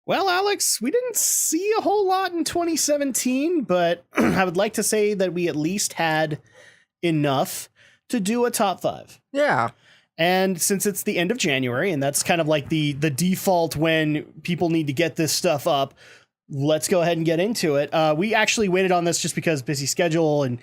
Well, Alex, we didn't see a whole lot in 2017, but I would like to say that we at least had enough to do a top five. Yeah. And since it's the end of January, and that's kind of like the default when people need to get this stuff up, let's go ahead and get into it. We actually waited on this just because busy schedule and,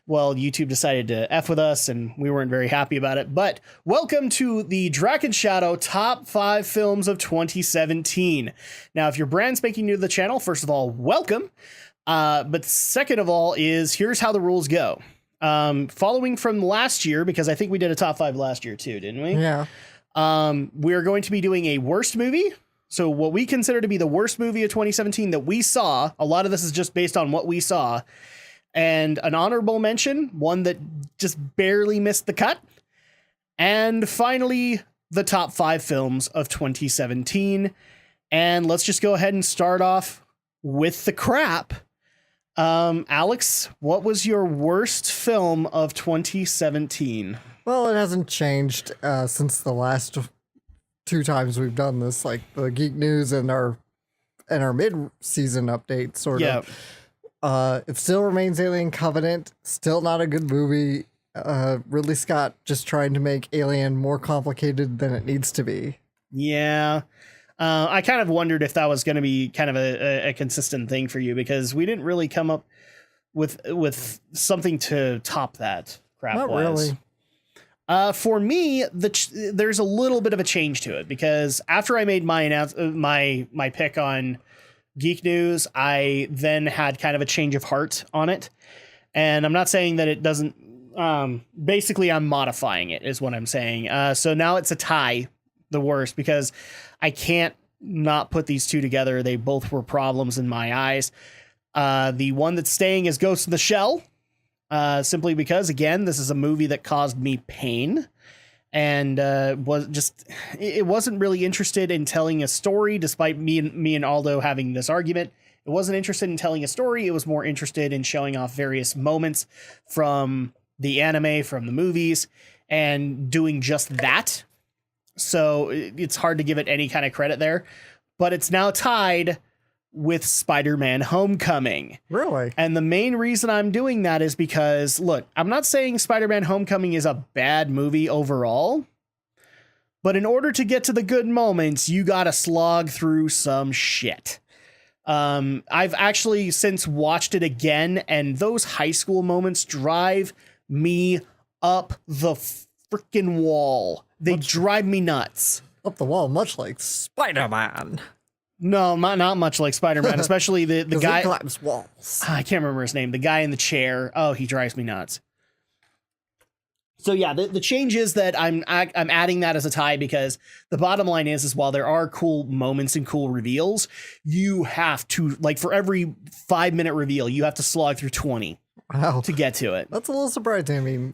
well, YouTube decided to F with us and we weren't very happy about it. But welcome to the Drak and Shadow top 5 films of 2017. Now, if you're brand spanking new to the channel, first of all, welcome. But second of all is here's how the rules go. Following from last year, because I think we did a top 5 last year too, didn't we? Yeah. We're going to be doing a worst movie. So what we consider to be the worst movie of 2017 that we saw, a lot of this is just based on what we saw, and an honorable mention, one that just barely missed the cut, and finally, the top 5 films of 2017. And let's just go ahead and start off with the crap. Alex, what was your worst film of 2017? Well, it hasn't changed since the last 2 times we've done this, like the Geek News and our mid-season update, sort of. It still remains Alien Covenant, still not a good movie. Ridley Scott just trying to make Alien more complicated than it needs to be. Yeah. I kind of wondered if that was going to be kind of a consistent thing for you, because we didn't really come up with something to top that crap. Not really. For me, there's a little bit of a change to it, because after I made my pick on Geek News, I then had kind of a change of heart on it. And I'm not saying that it doesn't, basically I'm modifying it is what I'm saying. So now it's a tie, the worst, because I can't not put these two together. They both were problems in my eyes. The one that's staying is Ghost in the Shell, simply because, again, this is a movie that caused me pain. And it wasn't really interested in telling a story, despite me and Aldo having this argument. It wasn't interested in telling a story. It was more interested in showing off various moments from the anime, from the movies, and doing just that. So it's hard to give it any kind of credit there. But it's now tied with Spider-Man Homecoming. Really? And the main reason I'm doing that is because, look, I'm not saying Spider-Man Homecoming is a bad movie overall, but in order to get to the good moments, you gotta slog through some shit. I've actually since watched it again, and those high school moments drive me up the freaking wall. They drive me nuts. Up the wall, much like Spider-Man. No, not much like Spider-Man, especially the guy. He climbs walls. I can't remember his name. The guy in the chair. Oh, he drives me nuts. So yeah, the change is that I'm adding that as a tie, because the bottom line is while there are cool moments and cool reveals, you have to, like, for every 5-minute reveal, you have to slog through 20 to get to it. That's a little surprising. I mean,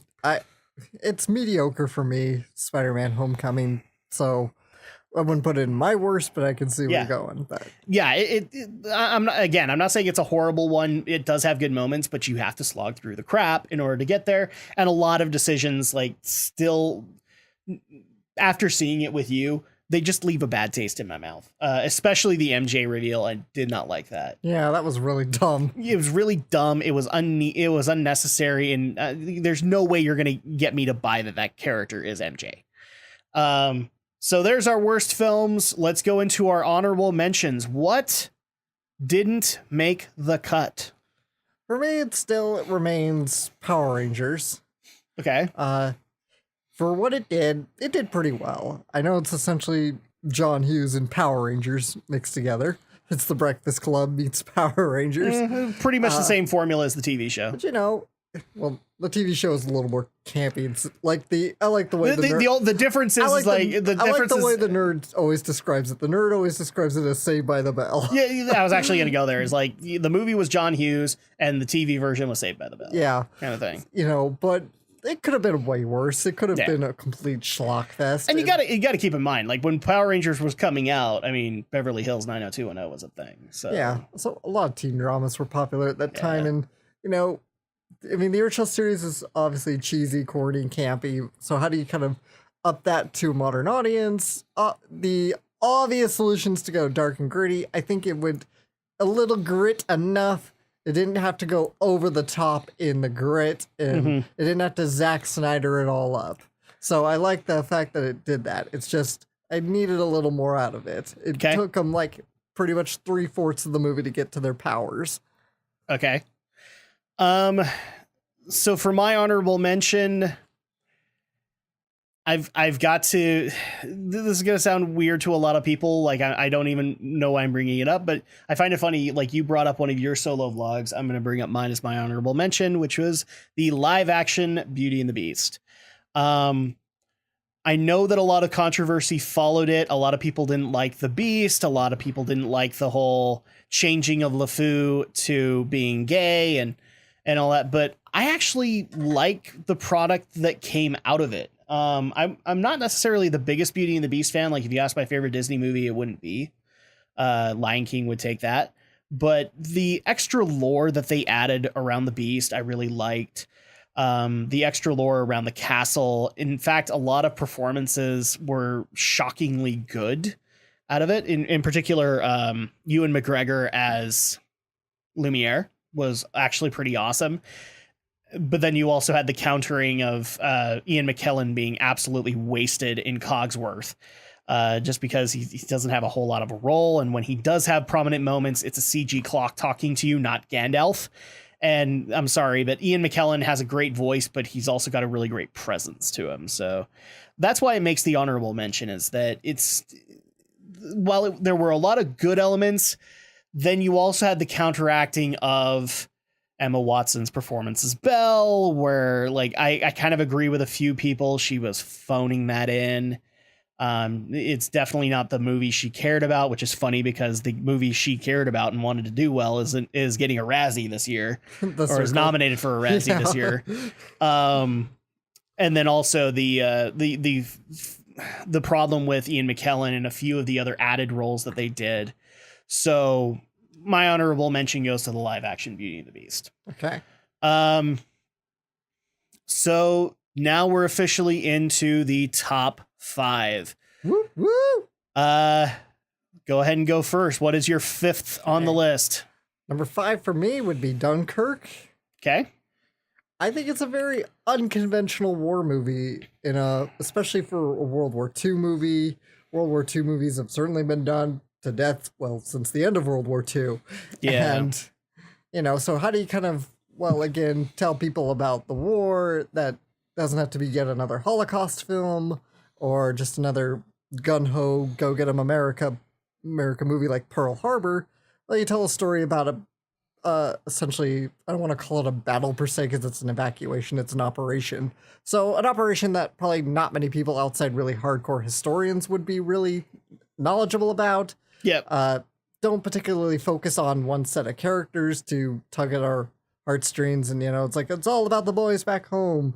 it's mediocre for me, Spider-Man Homecoming, so I wouldn't put it in my worst, but I can see where you're going. But yeah, I'm not saying it's a horrible one. It does have good moments, but you have to slog through the crap in order to get there. And a lot of decisions, like, still, after seeing it with you, they just leave a bad taste in my mouth. Especially the MJ reveal. I did not like that. Yeah, that was really dumb. It was really dumb. It was unnecessary, and there's no way you're gonna get me to buy that character is MJ. So there's our worst films. Let's go into our honorable mentions. What didn't make the cut? For me, it remains Power Rangers. Okay. For what it did pretty well. I know it's essentially John Hughes and Power Rangers mixed together. It's the Breakfast Club meets Power Rangers. Pretty much the same formula as the TV show. But well, the TV show is a little more campy. It's like I like the way the difference is I like the way the nerd always describes it. The nerd always describes it as Saved by the Bell. Yeah, I was actually going to go there. Is like the movie was John Hughes and the TV version was Saved by the Bell. Yeah, kind of thing. But it could have been way worse. It could have been a complete schlock fest. And you got to keep in mind, like, when Power Rangers was coming out, I mean, Beverly Hills 90210 was a thing. So yeah, so a lot of teen dramas were popular at that time, and I mean, the original series is obviously cheesy, corny, campy. So how do you kind of up that to a modern audience? The obvious solutions to go dark and gritty. I think it would a little grit enough. It didn't have to go over the top in the grit, and it didn't have to Zack Snyder it all up. So I like the fact that it did that. It's just I needed a little more out of it. It took them like pretty much 3/4 of the movie to get to their powers. Okay. So for my honorable mention, I've got to, this is going to sound weird to a lot of people. Like, I don't even know why I'm bringing it up, but I find it funny. Like, you brought up one of your solo vlogs. I'm going to bring up mine as my honorable mention, which was the live action Beauty and the Beast. I know that a lot of controversy followed it. A lot of people didn't like the Beast. A lot of people didn't like the whole changing of LeFou to being gay and all that. But I actually like the product that came out of it. I'm not necessarily the biggest Beauty and the Beast fan. Like, if you ask my favorite Disney movie, it wouldn't be. Lion King would take that. But the extra lore that they added around the Beast, I really liked. The extra lore around the castle. In fact, a lot of performances were shockingly good out of it. In particular, Ewan McGregor as Lumiere was actually pretty awesome. But then you also had the countering of Ian McKellen being absolutely wasted in Cogsworth, just because he doesn't have a whole lot of a role. And when he does have prominent moments, it's a CG clock talking to you, not Gandalf. And I'm sorry, but Ian McKellen has a great voice, but he's also got a really great presence to him. So that's why it makes the honorable mention, is that while there were a lot of good elements, then you also had the counteracting of Emma Watson's performance as Belle, where, like, I kind of agree with a few people. She was phoning that in. It's definitely not the movie she cared about, which is funny because the movie she cared about and wanted to do well is getting a Razzie this year, or is nominated for a Razzie this year. And then also the problem with Ian McKellen and a few of the other added roles that they did. So my honorable mention goes to the live action Beauty and the Beast. Okay. So now we're officially into the top 5. Woo, woo. Go ahead and go first. What is your 5th on the list? Number 5 for me would be Dunkirk. Okay. I think it's a very unconventional war movie, especially for a World War II movie. World War II movies have certainly been done to death, well, since the end of World War II. Yeah. And, so how do you kind of, again, tell people about the war that doesn't have to be yet another Holocaust film or just another gun-ho, go-get-em America movie like Pearl Harbor? Well, you tell a story about essentially, I don't want to call it a battle per se because it's an evacuation, it's an operation. So an operation that probably not many people outside really hardcore historians would be really knowledgeable about. Yeah. Don't particularly focus on one set of characters to tug at our heartstrings, and it's like it's all about the boys back home,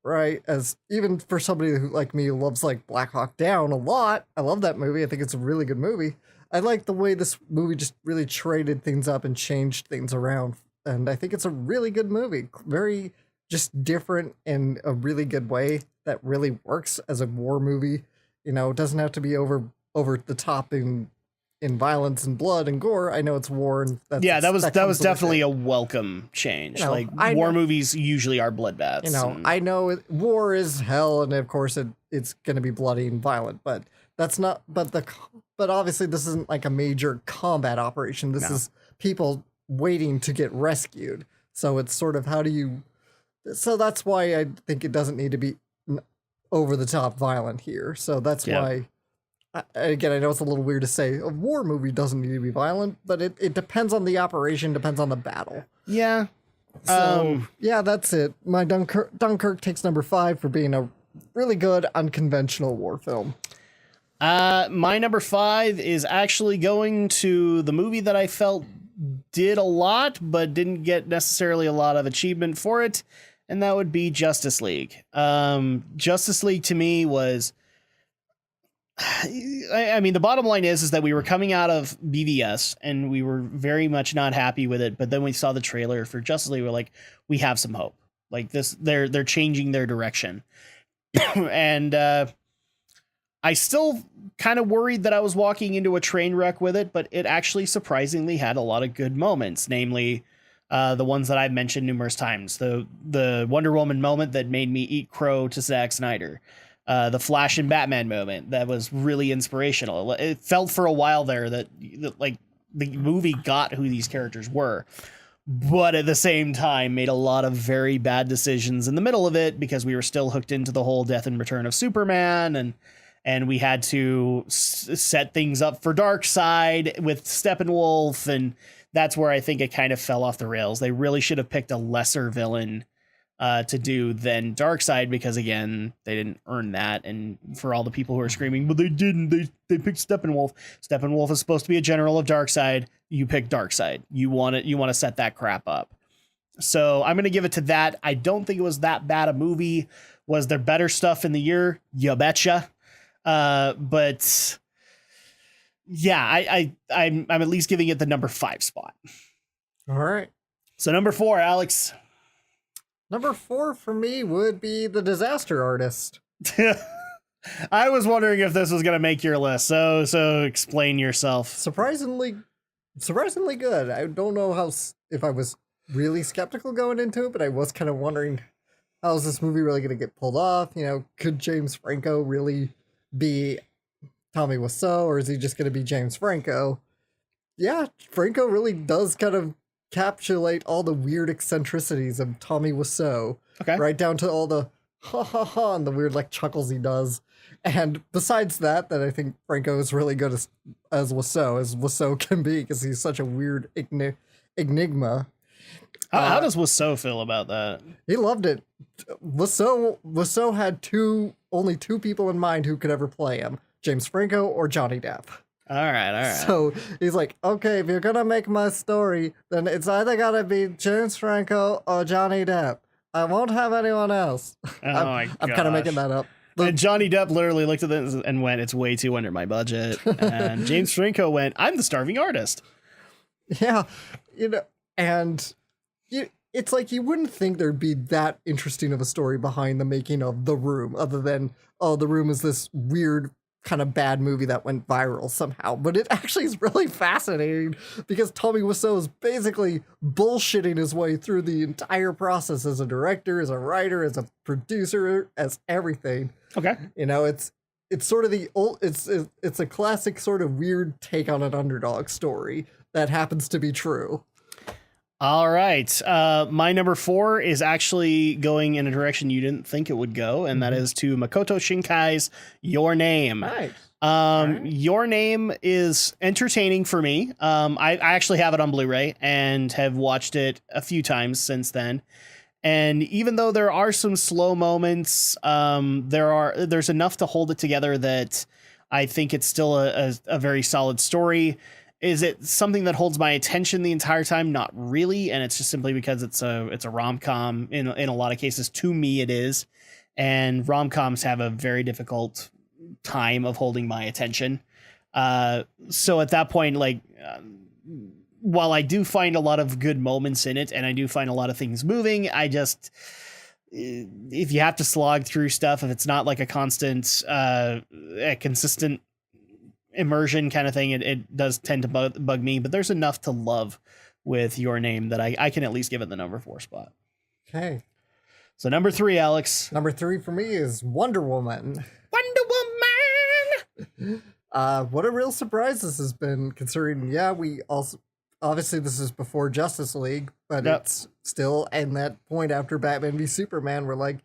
right? As even for somebody who like me who loves like Black Hawk Down a lot, I love that movie. I think it's a really good movie. I like the way this movie just really traded things up and changed things around, and I think it's a really good movie. Very just different in a really good way that really works as a war movie. It doesn't have to be over the top in violence and blood and gore. I know it's war, and that was definitely a welcome change. War movies usually are bloodbaths. I know war is hell, and of course it's going to be bloody and violent, but that's not. But obviously this isn't like a major combat operation. This is people waiting to get rescued. So it's sort of so that's why I think it doesn't need to be over the top violent here. So that's why. Again, I know it's a little weird to say a war movie doesn't need to be violent, but it depends on the operation, depends on the battle. Yeah. So, that's it. My Dunkirk takes number 5 for being a really good unconventional war film. My number 5 is actually going to the movie that I felt did a lot, but didn't get necessarily a lot of achievement for it, and that would be Justice League. Justice League to me was... I mean, the bottom line is that we were coming out of BVS and we were very much not happy with it. But then we saw the trailer for Justice League. We're like, we have some hope. Like this, they're changing their direction. And I still kind of worried that I was walking into a train wreck with it, but it actually surprisingly had a lot of good moments, namely the ones that I've mentioned numerous times. The Wonder Woman moment that made me eat crow to Zack Snyder. The Flash and Batman moment that was really inspirational. It felt for a while there that like the movie got who these characters were, but at the same time made a lot of very bad decisions in the middle of it because we were still hooked into the whole death and return of Superman, and we had to set things up for Darkseid with Steppenwolf, and that's where I think it kind of fell off the rails. They really should have picked a lesser villain to do than Darkseid, because again, they didn't earn that. And for all the people who are screaming, but they didn't, they picked Steppenwolf. Steppenwolf is supposed to be a general of Darkseid. You pick Darkseid. You want to set that crap up. So I'm going to give it to that. I don't think it was that bad a movie. Was there better stuff in the year? You betcha. But yeah, I'm at least giving it the number 5 spot. All right. So number 4, Alex. Number 4 for me would be The Disaster Artist. I was wondering if this was going to make your list. So explain yourself. Surprisingly good. I don't know if I was really skeptical going into it, but I was kind of wondering, how is this movie really going to get pulled off? You know, could James Franco really be Tommy Wiseau, or is he just going to be James Franco? Yeah, Franco really does kind of encapsulate all the weird eccentricities of Tommy Wiseau. Okay. Right down to all the ha ha ha and the weird like chuckles he does. And besides that I think Franco is really good as Wiseau can be, because he's such a weird enigma. How does Wiseau feel about that? He loved it. Wiseau had only two people in mind who could ever play him: James Franco or Johnny Depp. All right. So he's like, okay, if you're gonna make my story, then it's either gotta be James Franco or Johnny Depp. I won't have anyone else. I'm kind of making that up. And Johnny Depp literally looked at this and went, "It's way too under my budget." And James Franco went, "I'm the starving artist." Yeah, and it's like you wouldn't think there'd be that interesting of a story behind the making of The Room, other than, oh, The Room is this weird kind of bad movie that went viral somehow. But it actually is really fascinating, because Tommy Wiseau is basically bullshitting his way through the entire process as a director, as a writer, as a producer, as everything. Okay. It's sort of it's a classic sort of weird take on an underdog story that happens to be true. All right. My number 4 is actually going in a direction you didn't think it would go, and that is to Makoto Shinkai's Your Name. Nice. Your Name is entertaining for me. I actually have it on Blu-ray and have watched it a few times since then. And even though there are some slow moments, there's enough to hold it together that I think it's still a very solid story. Is it something that holds my attention the entire time? Not really, and it's just simply because it's a rom-com. In a lot of cases, to me, it is, and rom-coms have a very difficult time of holding my attention. So at that point, while I do find a lot of good moments in it, and I do find a lot of things moving, if you have to slog through stuff, if it's not like a consistent immersion kind of thing, it does tend to bug me. But there's enough to love with Your Name that I can at least give it the number 4 spot. Okay. So number 3, Alex. Number 3 for me is Wonder Woman. What a real surprise this has been, considering, we also, obviously this is before Justice League, but It's still in that point after Batman v Superman, we're like,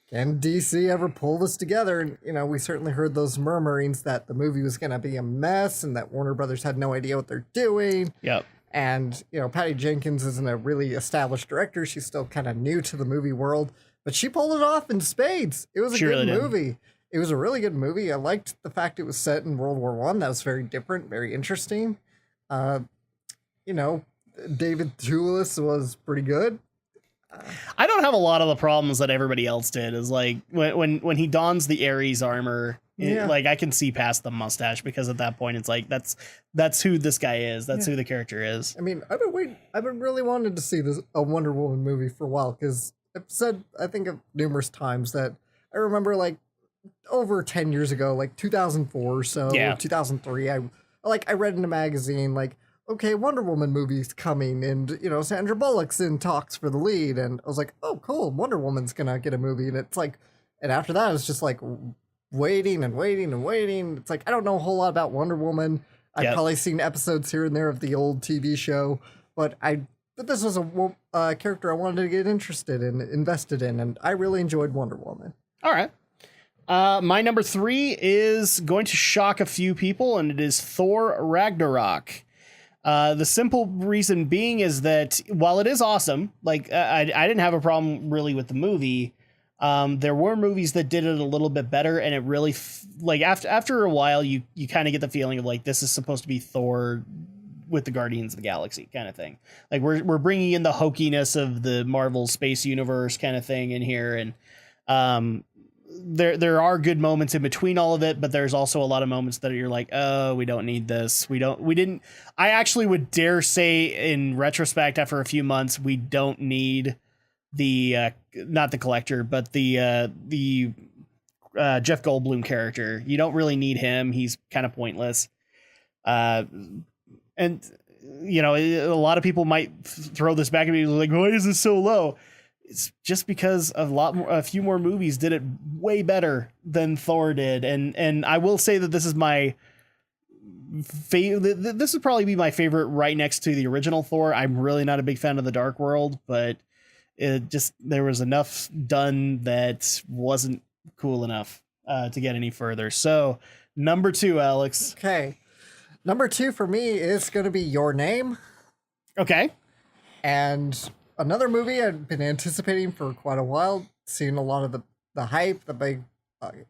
can DC ever pull this together? And, we certainly heard those murmurings that the movie was going to be a mess and that Warner Brothers had no idea what they're doing. Yep. And, Patty Jenkins isn't a really established director. She's still kind of new to the movie world, but she pulled it off in spades. It was a good movie. It was a really good movie. I liked the fact it was set in World War I. That was very different, very interesting. David Thewlis was pretty good. I don't have a lot of the problems that everybody else did. Is like when he dons the Ares armor, I can see past the mustache, because at that point it's like that's who this guy is. That's who the character is. I mean, I've been really wanting to see a Wonder Woman movie for a while, because I've said, I think, of numerous times that I remember over 10 years ago, like 2004 or so, Yeah. 2003. I read in a magazine, like, okay, Wonder Woman movie's coming, and Sandra Bullock's in talks for the lead, and I was like, oh, cool, Wonder Woman's gonna get a movie, and it's like, and after that, it's just like waiting and waiting and waiting. It's like I don't know a whole lot about Wonder Woman. I've probably seen episodes here and there of the old TV show, but this was a character I wanted to get interested in, invested in, and I really enjoyed Wonder Woman. All right. My number 3 is going to shock a few people, and it is Thor Ragnarok. The simple reason being is that while it is awesome, like I didn't have a problem really with the movie. There were movies that did it a little bit better, and it really like after a while you kind of get the feeling of like this is supposed to be Thor with the Guardians of the Galaxy kind of thing. Like we're bringing in the hokiness of the Marvel Space Universe kind of thing in here, and there are good moments in between all of it, but there's also a lot of moments that you're like, oh, we don't need this. I actually would dare say in retrospect, after a few months, we don't need the, not the Collector, but the Jeff Goldblum character. You don't really need him. He's kind of pointless. And a lot of people might throw this back at me like, why is this so low? It's just because a few more movies did it way better than Thor did. And I will say that this is my favorite. This would probably be my favorite right next to the original Thor. I'm really not a big fan of the Dark World, but there was enough done that wasn't cool enough to get any further. So number 2, Alex. Okay. Number 2 for me is going to be Your Name. Okay. And another movie I've been anticipating for quite a while, seeing a lot of the hype, the big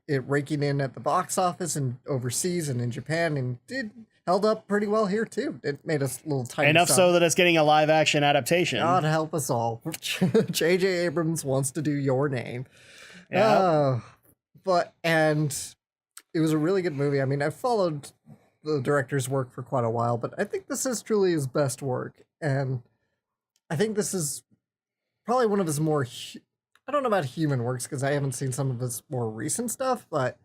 it raking in at the box office and overseas and in Japan, and it held up pretty well here too. It made us a little tiny enough so that it's getting a live action adaptation. God help us all. J.J. Abrams wants to do Your Name. Yeah. And it was a really good movie. I mean, I followed the director's work for quite a while, but I think this is truly his best work, and I think this is probably one of his more, I don't know about human works because I haven't seen some of his more recent stuff, but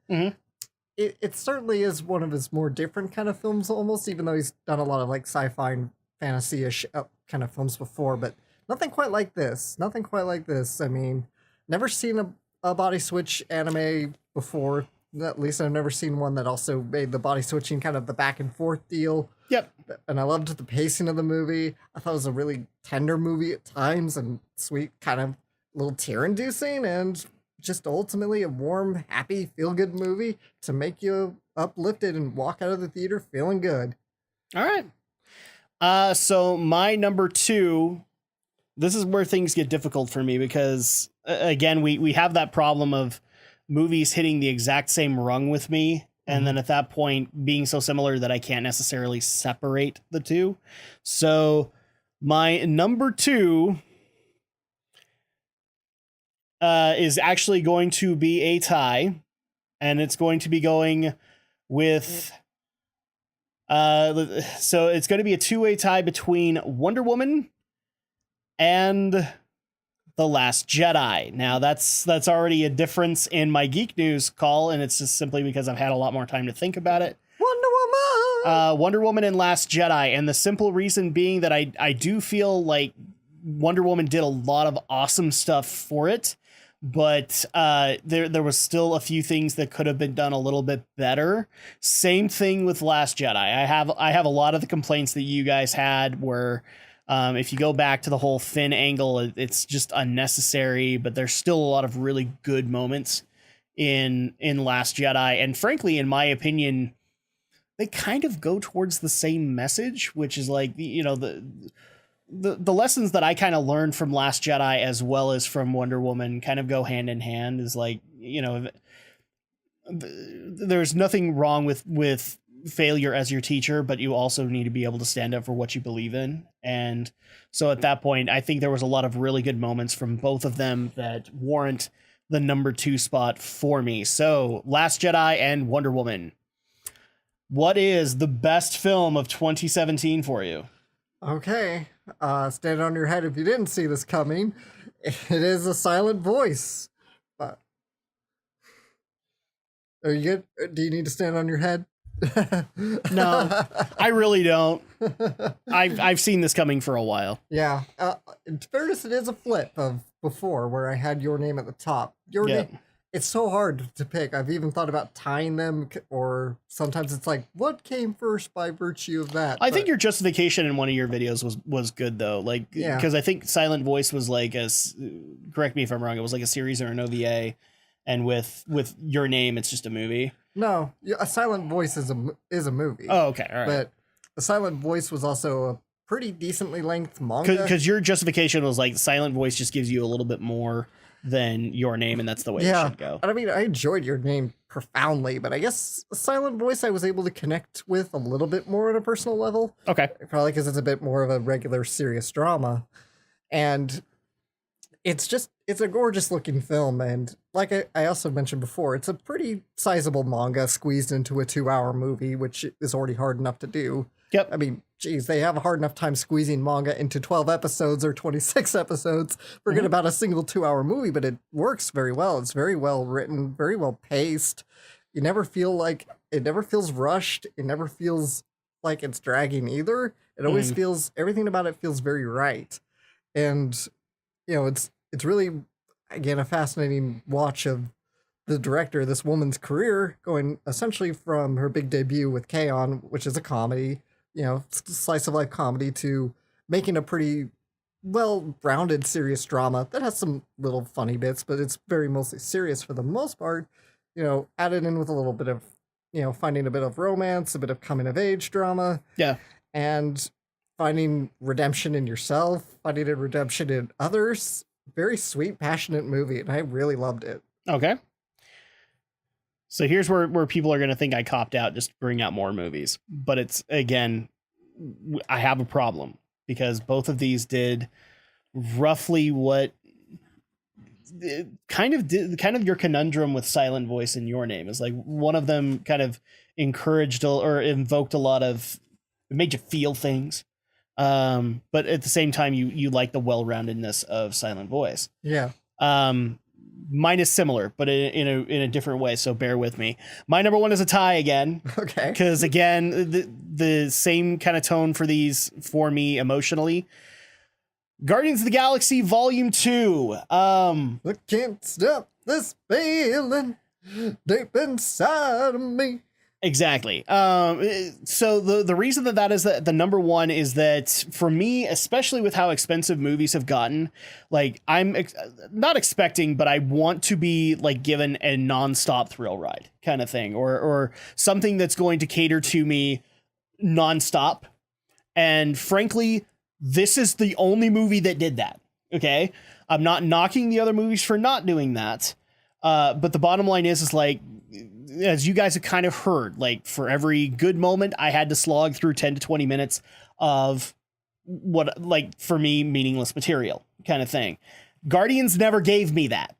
it certainly is one of his more different kind of films almost, even though he's done a lot of like sci-fi and fantasy-ish kind of films before, but nothing quite like this. Nothing quite like this. I mean, never seen a body switch anime before. At least I've never seen one that also made the body switching kind of the back and forth deal. Yep. And I loved the pacing of the movie. I thought it was a really tender movie at times and sweet, kind of a little tear-inducing, and just ultimately a warm, happy, feel-good movie to make you uplifted and walk out of the theater feeling good. All right. So my number 2, this is where things get difficult for me because, again, we have that problem of movies hitting the exact same rung with me, and then at that point being so similar that I can't necessarily separate the two. So my number 2 is actually going to be a tie, and it's going to be going with so it's going to be a 2-way tie between Wonder Woman and The Last Jedi. Now that's already a difference in my Geek News call, and it's just simply because I've had a lot more time to think about it. Wonder Woman and Last Jedi, and the simple reason being that I do feel like Wonder Woman did a lot of awesome stuff for it, but there was still a few things that could have been done a little bit better. Same thing with Last Jedi. I have a lot of the complaints that you guys had where if you go back to the whole Finn angle, it's just unnecessary, but there's still a lot of really good moments in Last Jedi. And frankly, in my opinion, they kind of go towards the same message, which is like, the lessons that I kind of learned from Last Jedi as well as from Wonder Woman kind of go hand in hand. Is like, there's nothing wrong with failure as your teacher, but you also need to be able to stand up for what you believe in. And so at that point, I think there was a lot of really good moments from both of them that warrant the number 2 spot for me. So Last Jedi and Wonder Woman. What is the best film of 2017 for you? Okay. Stand on your head if you didn't see this coming. It is A Silent Voice. Are you good? Do you need to stand on your head? No, I really don't. I've seen this coming for a while. Yeah. In fairness, it is a flip of before where I had your name at the top. Your name. It's so hard to pick. I've even thought about tying them, or sometimes it's like, what came first by virtue of that? I think your justification in one of your videos was good though. Like, because I think Silent Voice was like correct me if I'm wrong, it was like a series or an OVA, and with your name, it's just a movie. No, A Silent Voice is a movie. Oh, okay, all right. But A Silent Voice was also a pretty decently length manga. Because your justification was like Silent Voice just gives you a little bit more than your name, and that's the way it should go. I mean, I enjoyed your name profoundly, but I guess A Silent Voice I was able to connect with a little bit more on a personal level. Okay. Probably because it's a bit more of a regular serious drama. And it's a gorgeous looking film, and like I also mentioned before, it's a pretty sizable manga squeezed into a 2-hour movie, which is already hard enough to do. Yep. I mean, geez, they have a hard enough time squeezing manga into 12 episodes or 26 episodes. Forget about a single 2-hour movie, but it works very well. It's very well written, very well paced. You never feel like it never feels rushed. It never feels like it's dragging either. It always feels, everything about it feels very right. And it's really, again, a fascinating watch of the director, this woman's career, going essentially from her big debut with K-On!, which is a comedy, slice of life comedy, to making a pretty well-rounded serious drama that has some little funny bits, but it's very mostly serious for the most part, added in with a little bit of, finding a bit of romance, a bit of coming of age drama. Yeah. And finding redemption in yourself, finding a redemption in others. Very sweet, passionate movie, and I really loved it. Okay. So here's where people are going to think I copped out just to bring out more movies. But it's, again, I have a problem because both of these did roughly what kind of your conundrum with Silent Voice in Your Name is like. One of them kind of encouraged or invoked a lot of, it made you feel things. But at the same time, you like the well-roundedness of Silent Voice. Yeah. Mine is similar, but in a different way. So bear with me. My number one is a tie again. Okay. Because again, the same kind of tone for these for me emotionally. Guardians of the Galaxy Volume 2. I can't stop this feeling deep inside of me. Exactly. So the reason that is the number one is that for me, especially with how expensive movies have gotten, like I'm not expecting, but I want to be like given a nonstop thrill ride kind of thing, or something that's going to cater to me nonstop. And frankly, this is the only movie that did that. Okay. I'm not knocking the other movies for not doing that. But the bottom line is like, as you guys have kind of heard, like for every good moment, I had to slog through 10 to 20 minutes of what, like for me, meaningless material kind of thing. Guardians never gave me that.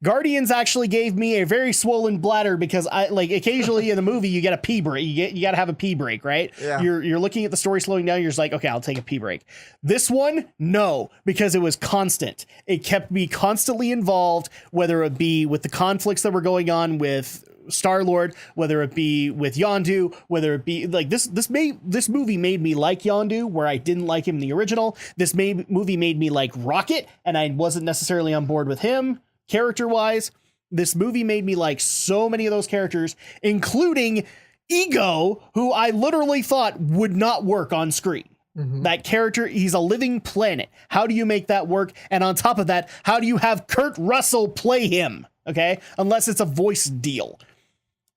Guardians actually gave me a very swollen bladder because I like occasionally in the movie you get a pee break. You got to have a pee break, right? Yeah. You're looking at the story slowing down. You're just like, okay, I'll take a pee break. This one, no, because it was constant. It kept me constantly involved, whether it be with the conflicts that were going on with Star-Lord, whether it be with Yondu, whether it be like this movie made me like Yondu where I didn't like him in the original. This movie made me like Rocket, and I wasn't necessarily on board with him. Character-wise, this movie made me like so many of those characters, including Ego, who I literally thought would not work on screen. Mm-hmm. That character, he's a living planet. How do you make that work? And on top of that, how do you have Kurt Russell play him? Okay, unless it's a voice deal.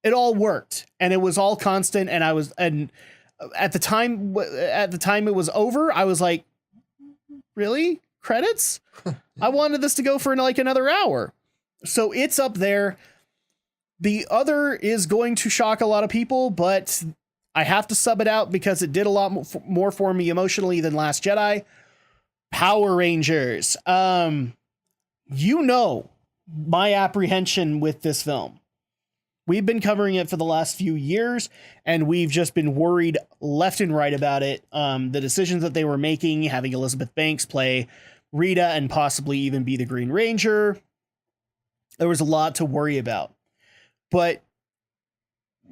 It all worked, and it was all constant. And at the time it was over, I was like, really? Credits? I wanted this to go for like another hour. So it's up there. The other is going to shock a lot of people, but I have to sub it out because it did a lot more for me emotionally than Last Jedi. Power Rangers. My apprehension with this film. We've been covering it for the last few years, and we've just been worried left and right about it. The decisions that they were making, having Elizabeth Banks play Rita and possibly even be the Green Ranger. There was a lot to worry about. But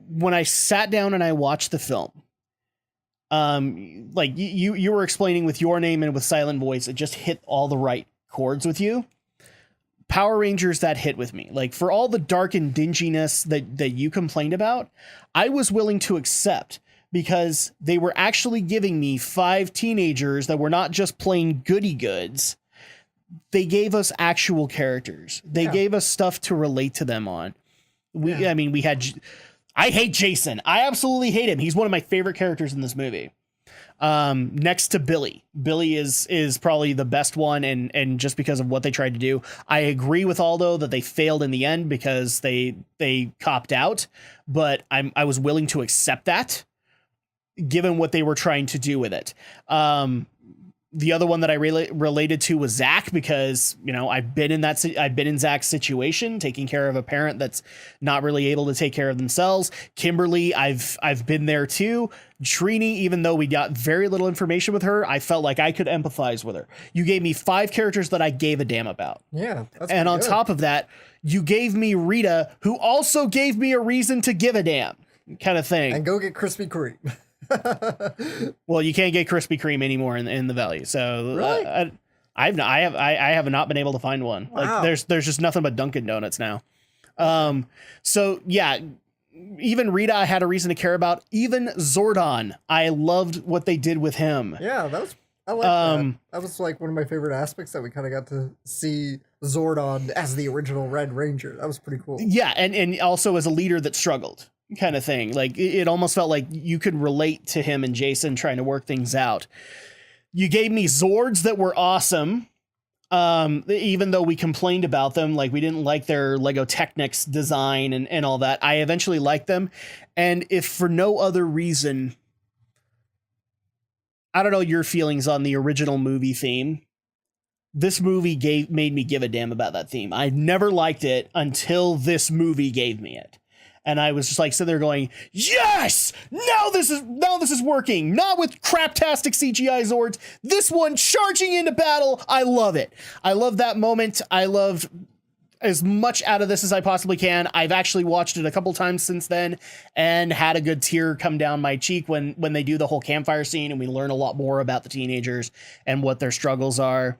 when I sat down and I watched the film, like you were explaining with Your Name and with Silent Voice, it just hit all the right chords with you. Power Rangers, that hit with me. Like, for all the dark and dinginess that you complained about, I was willing to accept, because they were actually giving me 5 teenagers that were not just plain goody goods. They gave us actual characters. They gave us stuff to relate to them on. I mean, we had, I hate Jason. I absolutely hate him. He's one of my favorite characters in this movie. Next to Billy. Billy is probably the best one, and just because of what they tried to do. I agree with Aldo that they failed in the end because they copped out, but I was willing to accept that given what they were trying to do with it. The other one that I related to was Zach, because, you know, I've been in Zach's situation, taking care of a parent that's not really able to take care of themselves. Kimberly, I've been there too. Trini, even though we got very little information with her, I felt like I could empathize with her. You gave me 5 characters that I gave a damn about. Yeah. And on top of that, you gave me Rita, who also gave me a reason to give a damn, kind of thing. And go get Krispy Kreme. Well, you can't get Krispy Kreme anymore in the Valley, so really? I have not been able to find one. Wow. Like, there's just nothing but Dunkin' Donuts now. So yeah, even Rita I had a reason to care about. Even Zordon, I loved what they did with him. Yeah, I like that. That was like one of my favorite aspects, that we kind of got to see Zordon as the original Red Ranger. That was pretty cool. Yeah, and also as a leader that struggled, kind of thing. Like, it almost felt like you could relate to him and Jason trying to work things out. You gave me Zords that were awesome. Even though we complained about them, like we didn't like their Lego Technics design and all that, I eventually liked them. And if for no other reason, I don't know your feelings on the original movie theme. This movie made me give a damn about that theme. I never liked it until this movie gave me it. And I was just like sitting there going, yes, now this is working. Not with craptastic CGI Zords. This one charging into battle. I love it. I love that moment. I loved as much out of this as I possibly can. I've actually watched it a couple times since then and had a good tear come down my cheek when they do the whole campfire scene and we learn a lot more about the teenagers and what their struggles are.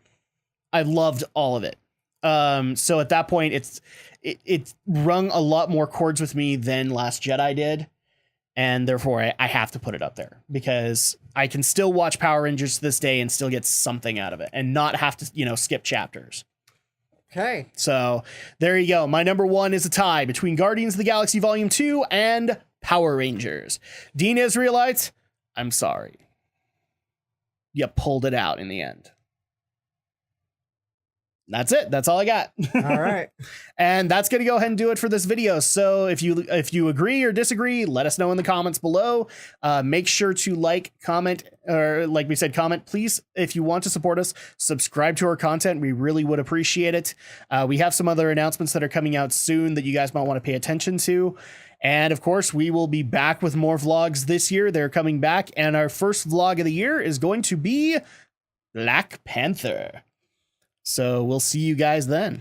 I loved all of it. So at that point, it rung a lot more chords with me than Last Jedi did. And therefore I have to put it up there, because I can still watch Power Rangers to this day and still get something out of it and not have to, skip chapters. Okay. So there you go. My number 1 is a tie between Guardians of the Galaxy Volume 2 and Power Rangers. Dean Israelites, I'm sorry. You pulled it out in the end. That's it. That's all I got. All right. And that's going to go ahead and do it for this video. So if you agree or disagree, let us know in the comments below. Make sure to like, comment, or like we said, comment, please. If you want to support us, subscribe to our content. We really would appreciate it. We have some other announcements that are coming out soon that you guys might want to pay attention to. And of course, we will be back with more vlogs this year. They're coming back. And our first vlog of the year is going to be Black Panther. So we'll see you guys then.